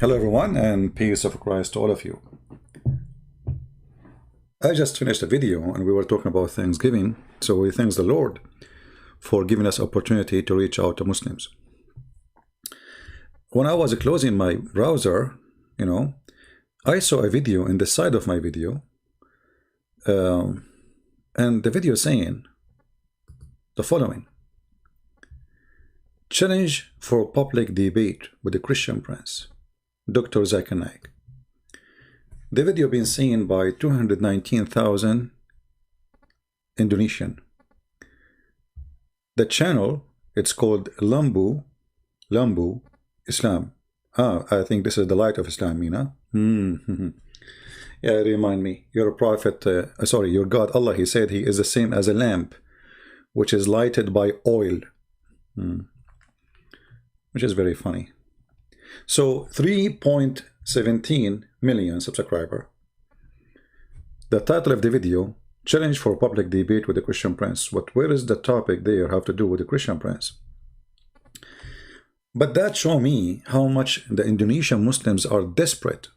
Hello everyone, and peace of Christ to all of you. I just finished a video and we were talking about Thanksgiving, so we thank the Lord for giving us opportunity to reach out to Muslims. When I was closing my browser, I saw a video in the side of my video, and the video saying the following: challenge for public debate with the Christian Prince, Dr. Zakir Naik. The video been seen by 219,000 Indonesian. The channel, it's called Lambu Islam. I think this is the light of Islam, Yeah, remind me. Your prophet, your God, Allah, he said he is the same as a lamp, which is lighted by oil. Which is very funny. So 3.17 million subscriber. The title of the video: challenge for public debate with the Christian Prince. Where is the topic there have to do with the Christian Prince? But that show me how much the Indonesian Muslims are desperate.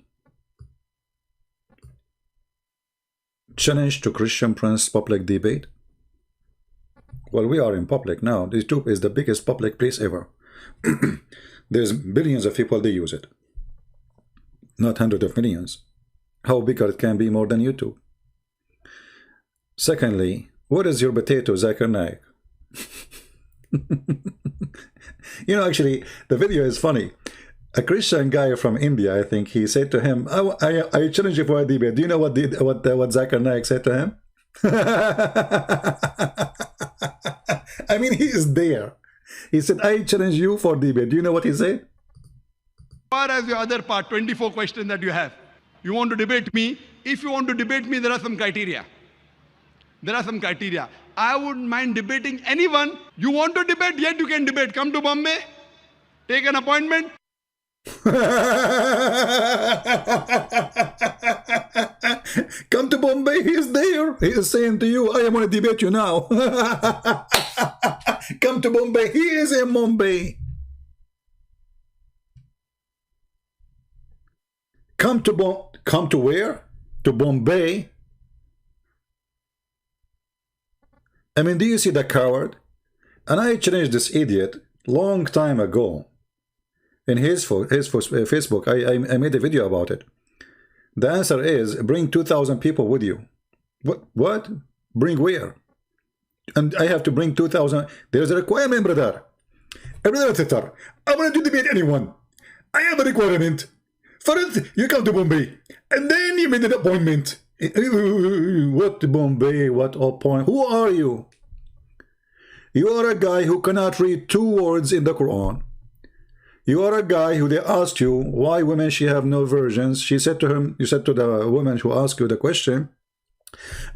Challenge to Christian Prince public debate. Well, we are in public now. YouTube is the biggest public place ever. There's billions of people, they use it, not hundreds of millions. How bigger it can be more than YouTube? Secondly, what is your potato, Zakir Naik? Actually, the video is funny. A Christian guy from India, I think, he said to him, I challenge you for a debate. Do you know what Zakir Naik said to him? I mean, he is there. He said, I challenge you for debate. Do you know what he said? As far as your other part, 24 questions that you have. You want to debate me? If you want to debate me, there are some criteria. I wouldn't mind debating anyone. You want to debate? Yet you can debate. Come to Bombay. Take an appointment. Come to Bombay. He is there. He is saying to you, I am going to debate you now. Come to Bombay. He is in Bombay. Come to where? To Bombay. I mean, do you see the coward? And I challenged this idiot long time ago. In his Facebook, I made a video about it. The answer is, bring 2,000 people with you. What? Bring where? And I have to bring 2,000. There's a requirement, brother. I want to debate anyone. I have a requirement. First, you come to Bombay, and then you made an appointment. What Bombay? What appointment? Who are you? You are a guy who cannot read 2 words in the Quran. You are a guy who they asked you why women she have no virgins. She said to him, you said to the woman who asked you the question,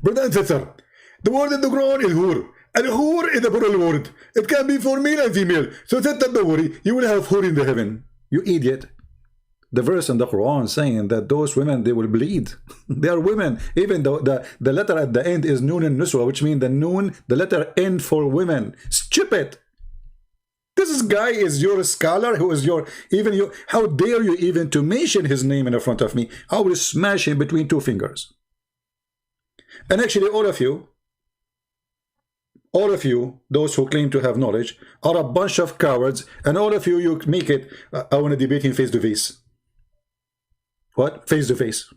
brother and sister, the word in the Quran is hur, and hur is a plural word. It can be for male and female. So sister, don't worry, you will have hur in the heaven. You idiot. The verse in the Quran saying that those women, they will bleed. They are women. Even though the letter at the end is noon and nuswa, which means the letter end for women. Stupid. This guy is your scholar, who is how dare you even to mention his name in front of me? I will smash him between 2 fingers. And actually, all of you, those who claim to have knowledge, are a bunch of cowards, and all of you make it, I want to debate him face to face. What? Face to face.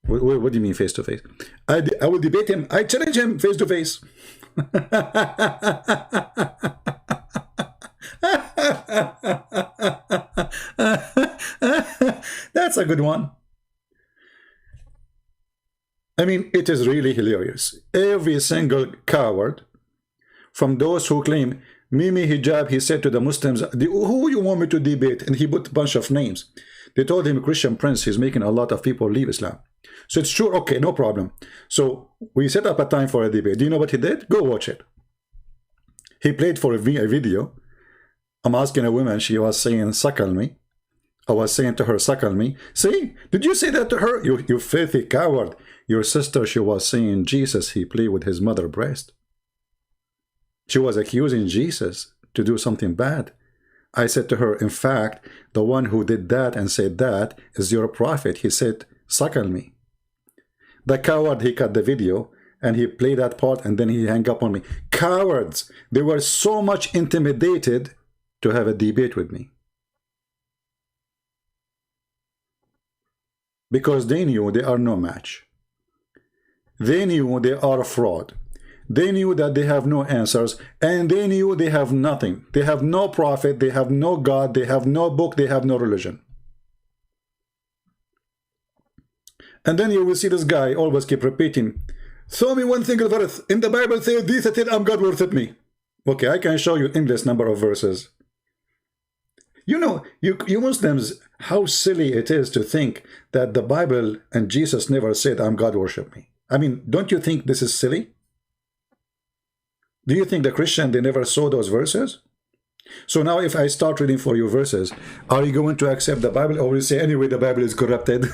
What do you mean face to face? I will debate him. I challenge him face to face. That's a good one. I mean, it is really hilarious. Every single coward, from those who claim Mimi Hijab, he said to the Muslims, who you want me to debate? And he put a bunch of names. They told him, Christian Prince, he's making a lot of people leave Islam. So it's true, okay, no problem. So we set up a time for a debate. Do you know what he did? Go watch it. He played for a video. I'm asking a woman, she was saying, suckle me. I was saying to her, suckle me. See, did you say that to her? You filthy coward. Your sister, she was saying, Jesus, he played with his mother's breast. She was accusing Jesus to do something bad. I said to her, in fact, the one who did that and said that is your prophet. He said, suckle me. The coward, he cut the video and he played that part and then he hung up on me. Cowards! They were so much intimidated to have a debate with me. Because they knew they are no match. They knew they are a fraud. They knew that they have no answers, and they knew they have nothing. They have no prophet, they have no God, they have no book, they have no religion. And then you will see this guy always keep repeating, show me one single verse in the Bible says this, that I'm God worship me. Okay, I can show you endless number of verses. You know, you Muslims, how silly it is to think that the Bible and Jesus never said, I'm God worship me. I mean, don't you think this is silly? Do you think the Christian, they never saw those verses? So now if I start reading for you verses, are you going to accept the Bible, or will you say, anyway, the Bible is corrupted?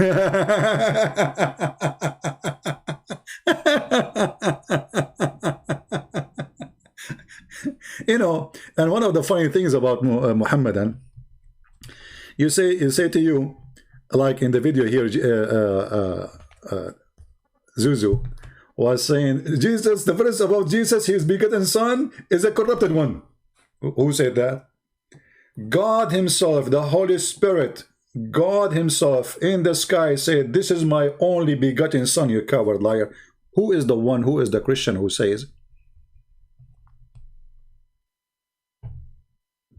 You know, and one of the funny things about Muhammadan, you say to you, like in the video here, Zuzu was saying, Jesus, the verse about Jesus, his begotten son, is a corrupted one. Who said that? God himself, the Holy Spirit, God himself in the sky said, this is my only begotten son, you coward liar. Who is the one, who is the Christian who says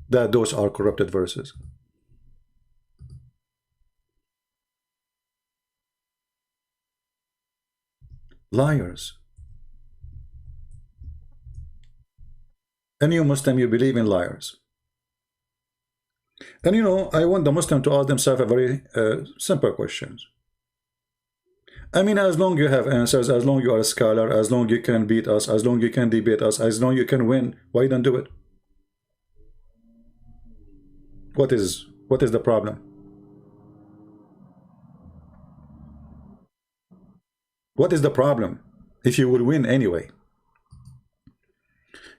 that those are corrupted verses? Liars. And you Muslim, you believe in liars. And you know, I want the Muslim to ask themselves a very simple questions. I mean, as long you have answers, as long you are a scholar, as long you can beat us, as long you can debate us, as long you can win, why don't do it? What is the problem? What is the problem if you would win anyway?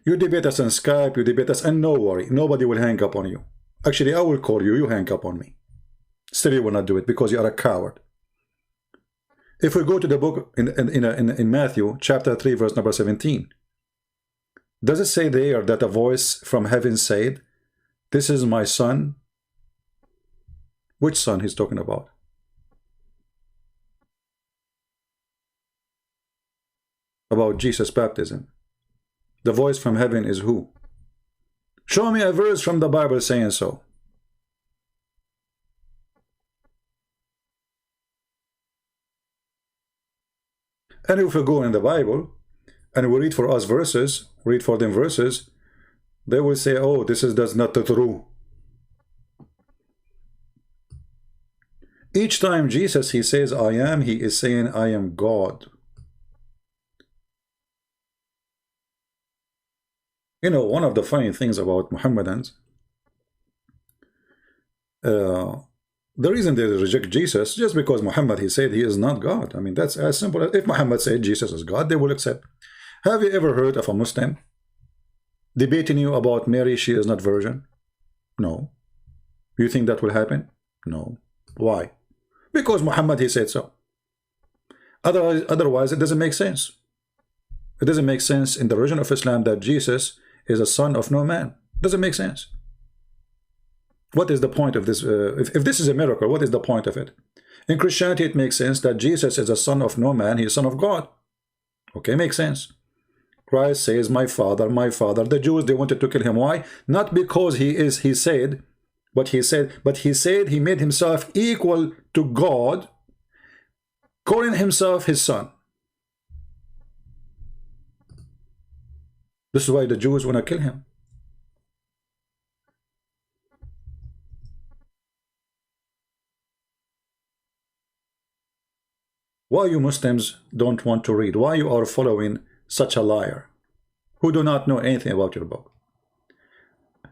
You debate us on Skype, you debate us, and no worry, nobody will hang up on you. Actually, I will call you, you hang up on me. Still you will not do it because you are a coward. If we go to the book in Matthew chapter 3 verse number 17, does it say there that a voice from heaven said, this is my son? Which son he's talking about? About Jesus' baptism. The voice from heaven is who? Show me a verse from the Bible saying so. And if we go in the Bible and we read for us verses, read for them verses, they will say, oh, that's not true. Each time Jesus, he says, I am, he is saying, I am God. You know, one of the funny things about Muhammadans, the reason they reject Jesus, just because Muhammad, he said he is not God. I mean, that's as simple as if Muhammad said Jesus is God, they will accept. Have you ever heard of a Muslim debating you about Mary, she is not virgin? No. You think that will happen? No. Why? Because Muhammad, he said so. Otherwise, it doesn't make sense. It doesn't make sense in the religion of Islam that Jesus is a son of no man. Doesn't make sense. What is the point of this? If this is a miracle, what is the point of it? In Christianity, it makes sense that Jesus is a son of no man. He is son of God. Okay, makes sense. Christ says, my father, my father. The Jews, they wanted to kill him. Why? Not because he said, but he said he made himself equal to God, calling himself his son. This is why the Jews want to kill him. Why you Muslims don't want to read? Why you are following such a liar who do not know anything about your book?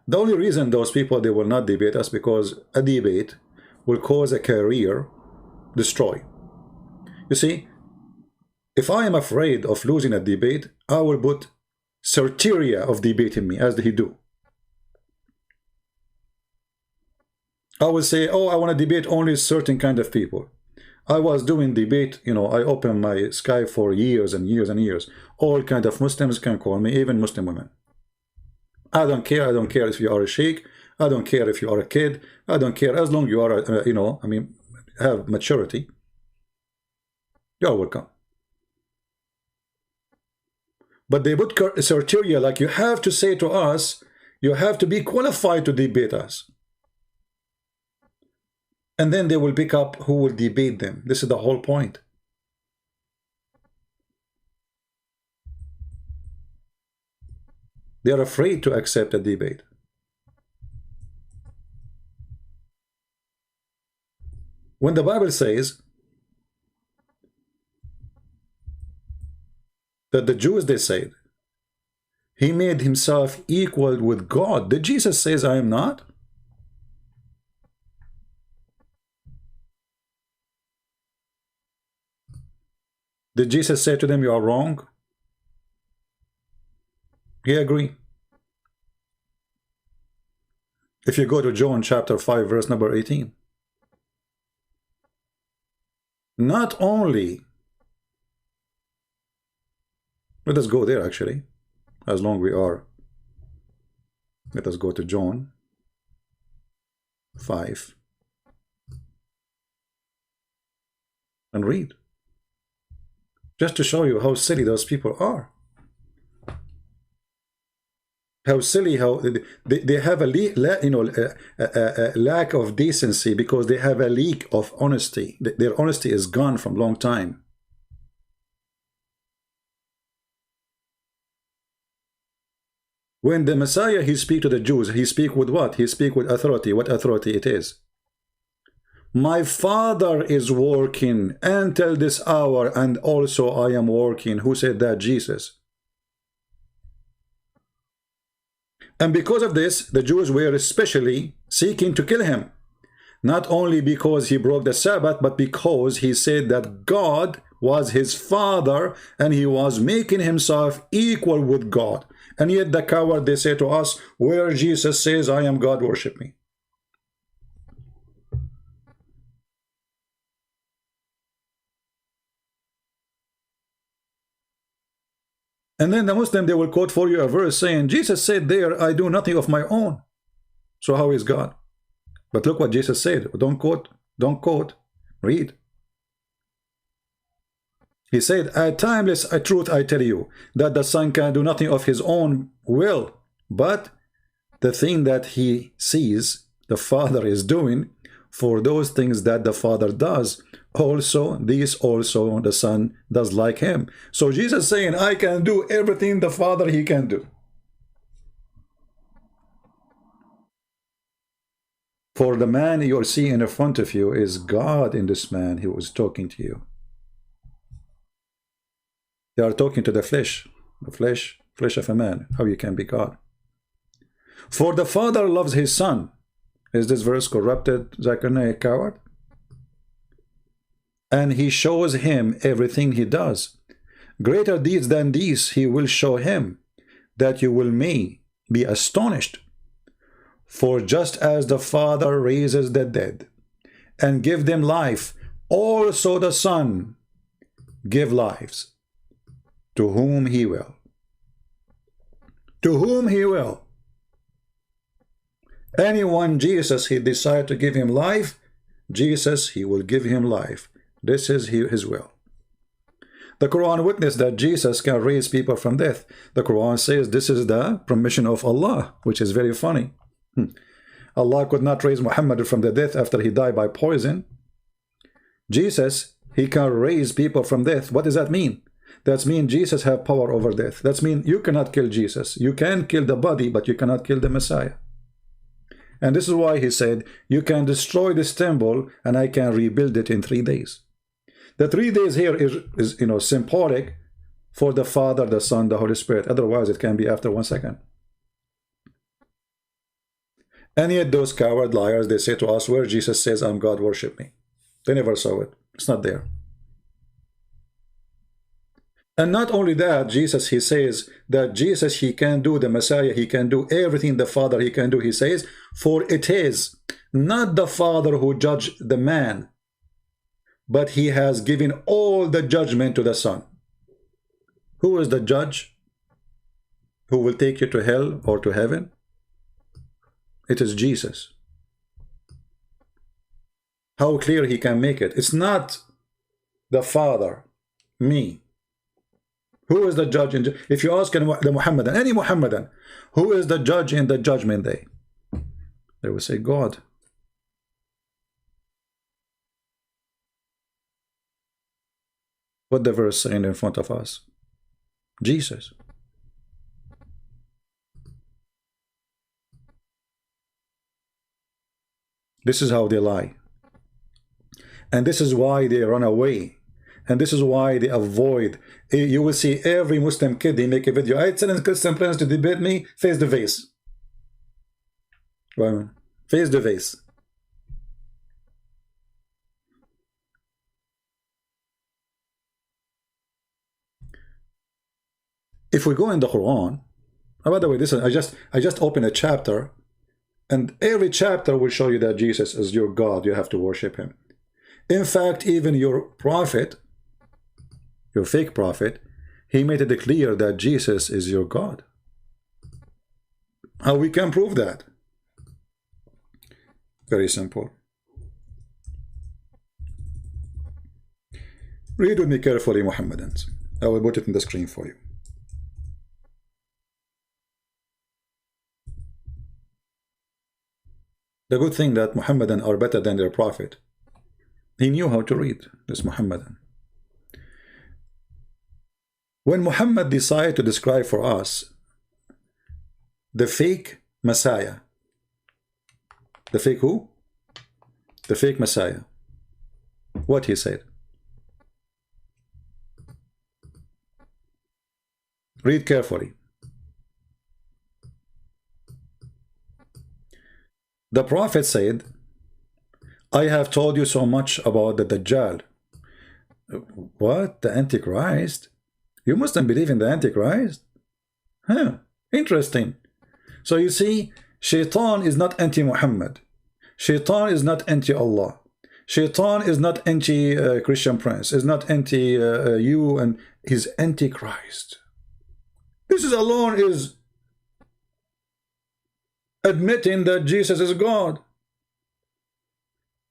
The only reason those people, they will not debate us because a debate will cause a career destroy. You see, if I am afraid of losing a debate, I will put criteria of debating me, as he do. I will say, oh, I want to debate only certain kind of people. I was doing debate, you know, I opened my Skype for years and years and years. All kind of Muslims can call me, even Muslim women. I don't care. I don't care if you are a sheikh. I don't care if you are a kid. I don't care as long you are, you know, I mean, have maturity. You're welcome. But they put criteria like you have to say to us, you have to be qualified to debate us. And then they will pick up who will debate them. This is the whole point. They are afraid to accept a debate. When the Bible says that the Jews, they said, he made himself equal with God. Did Jesus say, I am not? Did Jesus say to them, you are wrong? He agreed. If you go to John chapter 5, verse number 18. Not only, let us go there actually, as long we are. Let us go to John 5 and read. Just to show you how silly those people are. How silly, how they have a lack of decency because they have a leak of honesty. Their honesty is gone from long time. When the Messiah, he speak to the Jews, he speak with what? He speak with authority. What authority it is? My Father is working until this hour, and also I am working. Who said that? Jesus. And because of this, the Jews were especially seeking to kill him. Not only because he broke the Sabbath, but because he said that God was his Father and he was making himself equal with God. And yet the coward, they say to us, where Jesus says, I am God, worship me. And then the Muslim, they will quote for you a verse saying, Jesus said there, I do nothing of my own. So how is God? But look what Jesus said. Don't quote, read. He said, a timeless truth I tell you, that the Son can do nothing of his own will, but the thing that he sees the Father is doing, for those things that the Father does, also these also the Son does like him. So Jesus saying, I can do everything the Father he can do. For the man you're seeing in front of you is God in this man who was talking to you. They are talking to the flesh of a man, how you can be God. For the Father loves his Son. Is this verse corrupted, Zakir, Naik, coward? And he shows him everything he does. Greater deeds than these he will show him, that you will may be astonished. For just as the Father raises the dead and give them life, also the Son give lives to whom he will. To whom he will. Anyone Jesus he decide to give him life, Jesus he will give him life. This is his will. The Quran witnessed that Jesus can raise people from death. The Quran says this is the permission of Allah, which is very funny. Allah could not raise Muhammad from the death after he died by poison. Jesus, he can raise people from death. What does that mean? That means Jesus have power over death. That means you cannot kill Jesus. You can kill the body, but you cannot kill the Messiah. And this is why he said, you can destroy this temple and I can rebuild it in 3 days. The 3 days here is symbolic for the Father, the Son, the Holy Spirit. Otherwise, it can be after 1 second. And yet those coward liars, they say to us, where Jesus says, I'm God, worship me. They never saw it. It's not there. And not only that, Jesus, he says that Jesus, he can do, the Messiah, he can do everything the Father he can do. He says, for it is not the Father who judged the man, but he has given all the judgment to the Son. Who is the judge who will take you to hell or to heaven? It is Jesus. How clear he can make it. It's not the Father, me. Who is the judge? If you ask the Muhammadan, any Muhammadan, who is the judge in the judgment day? They will say, God. What the verse saying in front of us? Jesus. This is how they lie. And this is why they run away. And this is why they avoid. You will see every Muslim kid, they make a video. I challenge Christian friends to debate me face to face. Well, face to face. If we go in the Quran, by the way, this is, I just opened a chapter, and every chapter will show you that Jesus is your God. You have to worship him. In fact, even your prophet, your fake prophet, he made it clear that Jesus is your God. How we can prove that? Very simple. Read with me carefully, Muhammadans. I will put it in the screen for you. The good thing that Muhammadan are better than their prophet. He knew how to read, this Muhammadan. When Muhammad decided to describe for us the fake Messiah, the fake who? The fake Messiah. What he said? Read carefully. The Prophet said, I have told you so much about the Dajjal. What? The Antichrist? You mustn't believe in the Antichrist? Huh, interesting. So you see, Shaitan is not anti-Muhammad. Shaitan is not anti-Allah. Shaitan is not anti-Christian Prince. Is not anti-you, and he's anti-Christ. This is alone is admitting that Jesus is God.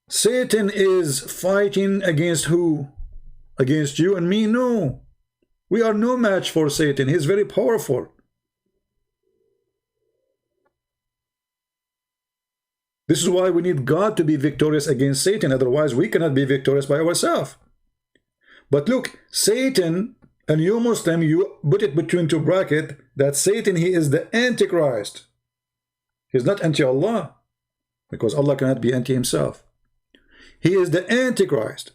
Satan is fighting against who? Against you and me? No. We are no match for Satan. He's very powerful. This is why we need God to be victorious against Satan. Otherwise, we cannot be victorious by ourselves. But look, Satan, and you Muslim, you put it between two brackets, that Satan, he is the Antichrist. He's not anti-Allah, because Allah cannot be anti himself. He is the Antichrist.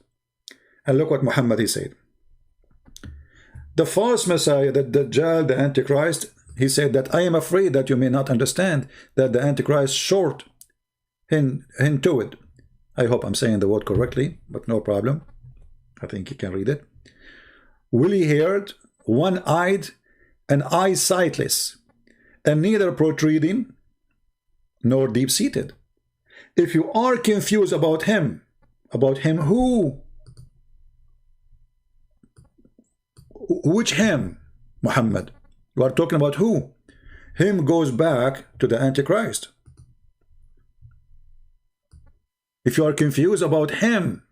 And look what Muhammad he said. The false Messiah, the Dajjal, the Antichrist, he said that I am afraid that you may not understand that the Antichrist short into it. I hope I'm saying the word correctly, but no problem. I think you can read it. Woolly-haired, one-eyed, and eye-sightless, and neither protruding nor deep-seated. If you are confused about him who? Which him? Muhammad. You are talking about who? Him goes back to the Antichrist. If you are confused about him,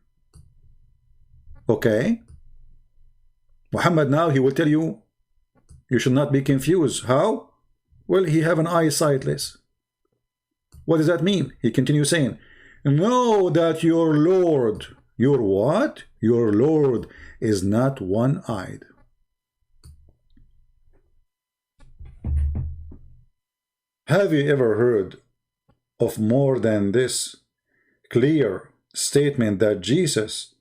okay, Muhammad now he will tell you, you should not be confused. How? Well, he have an eye sightless. What does that mean? He continues saying, know that your Lord, your what? Your Lord is not one-eyed. Have you ever heard of more than this clear statement that Jesus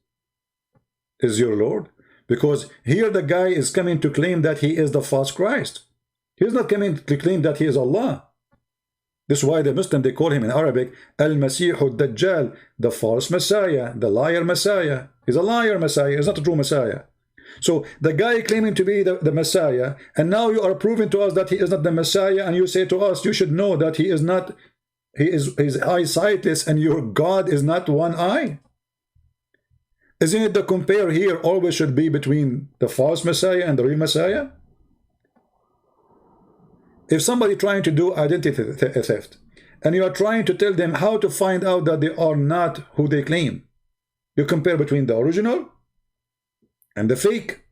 is your Lord? Because here the guy is coming to claim that he is the false Christ. He's not coming to claim that he is Allah. This is why the Muslim, they call him in Arabic, Al-Masih al-Dajjal, the false Messiah, the liar Messiah. He's a liar Messiah, he's not a true Messiah. So the guy claiming to be the Messiah, and now you are proving to us that he is not the Messiah, and you say to us, you should know that he is not his eyesightless and your God is not one eye? Isn't it the compare here always should be between the false Messiah and the real Messiah? If somebody trying to do identity theft, and you are trying to tell them how to find out that they are not who they claim, you compare between the original and the fake.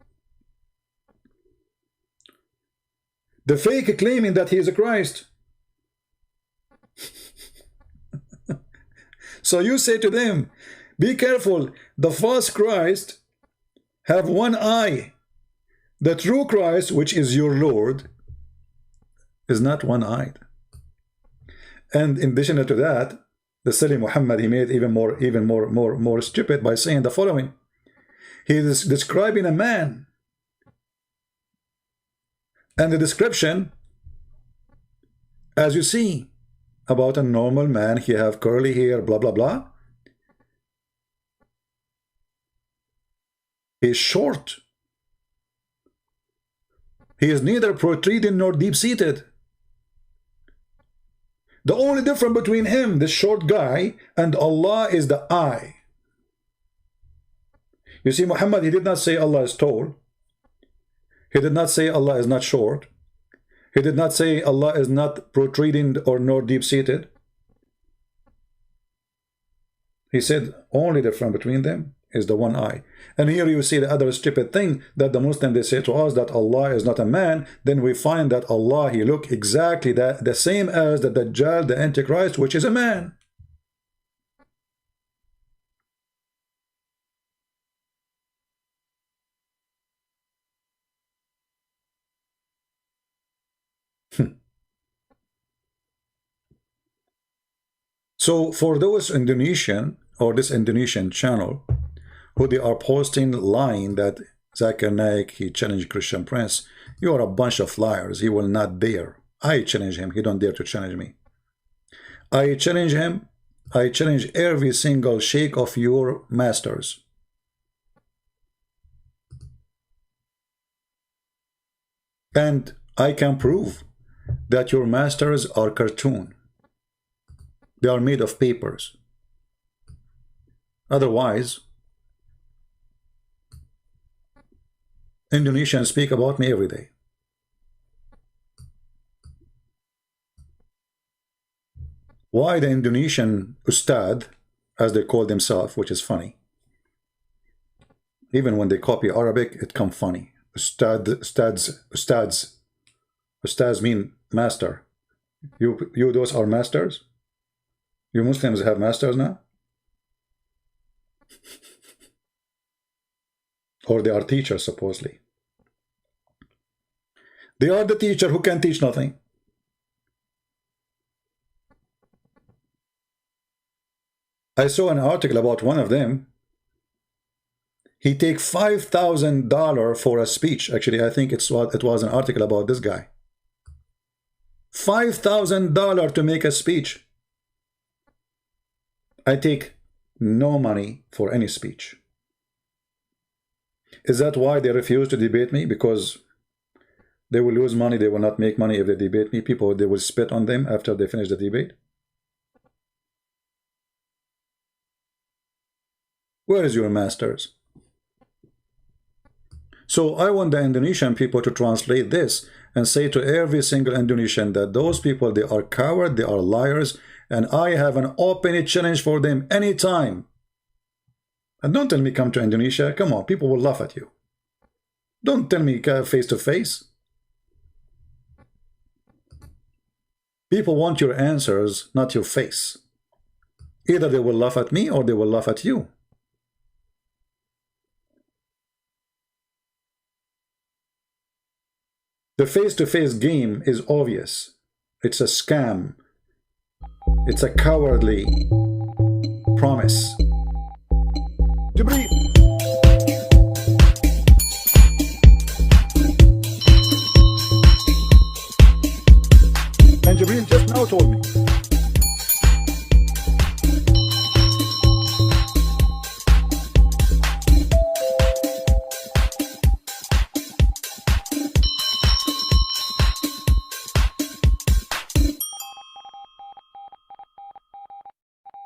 The fake claiming that he is a Christ. So you say to them, be careful, the false Christ have one eye. The true Christ, which is your Lord, is not one-eyed. And in addition to that, the silly Muhammad, he made even more stupid by saying the following. He is describing a man, and the description, as you see, about a normal man, he have curly hair, blah blah blah. He is short. He is neither protruding nor deep-seated. The only difference between him, this short guy, and Allah is the eye. You see, Muhammad, he did not say Allah is tall. He did not say Allah is not short. He did not say Allah is not protruding or nor deep-seated. He said only difference between them is the one eye. And here you see the other stupid thing that the Muslims, they say to us that Allah is not a man. Then we find that Allah, he look exactly the same as the Dajjal, the Antichrist, which is a man. So for those Indonesian or this Indonesian channel who they are posting lying that Zakir Naik, he challenged Christian Prince, you are a bunch of liars. He will not dare. I challenge him. He don't dare to challenge me. I challenge him. I challenge every single sheikh of your masters. And I can prove that your masters are cartoon. They are made of papers. Otherwise, Indonesians speak about me every day. Why the Indonesian Ustad, as they call themselves, which is funny. Even when they copy Arabic, it comes funny. Ustads mean master. You those are masters? You Muslims have masters now? Or they are teachers, supposedly. They are the teacher who can teach nothing. I saw an article about one of them. He take $5,000 for a speech. Actually, I think it was an article about this guy. $5,000 to make a speech. I take no money for any speech. Is that why they refuse to debate me? Because they will lose money, they will not make money if they debate me. People, they will spit on them after they finish the debate. Where is your masters? So I want the Indonesian people to translate this and say to every single Indonesian that those people, they are cowards, they are liars, and I have an open challenge for them anytime. And don't tell me come to Indonesia. Come on, people will laugh at you. Don't tell me face to face. People want your answers, not your face. Either they will laugh at me or they will laugh at you. The face-to-face game is obvious. It's a scam. It's a cowardly promise. Jibreel. And Jibreel just now told me